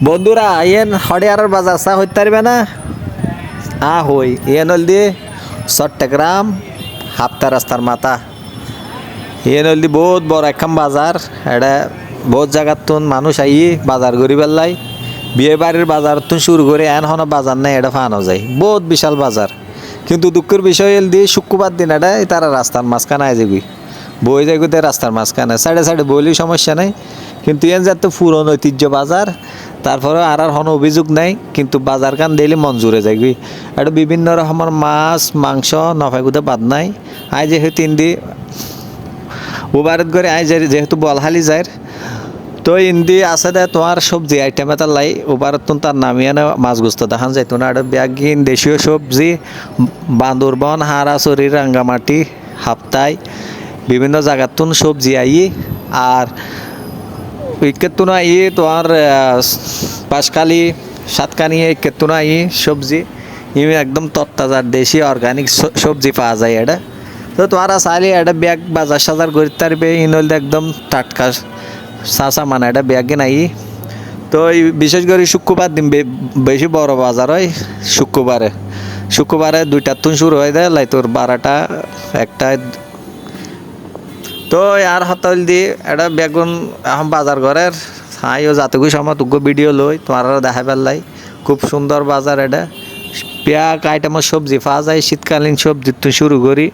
বন্ধুরা এন হরিয়ার বাজার চা হইতে পারবে না হই এন হল দিয়ে চট্টগ্রাম হাপ্তা রাস্তার মাথা এন হল দি বহুত বড় একখান বাজার এটা বহুত জায়গার তুন মানুষ আই বাজার করি পেলাই বিয়ে বাড়ির বাজার তুন শুরু করে এন হন বাজার নাই এটা ফানো যায় বহুত বিশাল বাজার কিন্তু দুঃখের বিষয় এল দিয়ে শুক্রবার দিন এটা তারা রাস্তার মাঝখানে আয় যাবি বই যাই রাস্তার মাঝখানে সাইডে সাইডে বইলেই সমস্যা নাই কিন্তু এন যাতে পুরনো ঐতিহ্য বাজার তারপরে আর হন অভিযোগ নাই কিন্তু বাজার কান ডেইলি মন জুড়ে যাইবি এটা বিভিন্ন রকমের মাছ মাংস নফাগুতে বাদ নাই আই যেহেতু ইন্দি উবারত করে আই যেহেতু বলহালি যায় তো ইন্দি আছে দে তোমার সবজি আইটেম এটা লাই উবারত তার নামিয়ে না মাছ গুস্ত দেখান যাইতো না এটা ব্যাগিন দেশীয় সবজি বান্দরবন হারাচরি রাঙ্গামাটি হাপ্তায় বিভিন্ন জায়গার তুন সবজি আই আর ইকেতুনা তোমার পাঁচকালি সাতকানি ইকেতুনা সবজি একদম তত্তাজা দেশি অর্গানিক সবজি পাওয়া যায় এটা তো তোমার চাইলে এটা ব্যাগ বাজার সাজার করতে পারবে ইনল একদম টাটকা চাষা মানে এটা ব্যাগে নাই তো বিশেষ করে শুক্রবার দিন বেশি বড় বাজার হয় শুক্রবারে 2টার তুন শুরু হয়ে দেয় লাই তোর 12টা 1টা তো আর হতল দি এটা বেগুন এখন বাজার ঘরের হাইও যাতগু সময় তুগ্য ভিডিও লই তোমার দেখা পেলাই খুব সুন্দর বাজার এটা পেঁয়াজ আইটেমের সবজি পাওয়া যায় শীতকালীন সবজি তো শুরু করি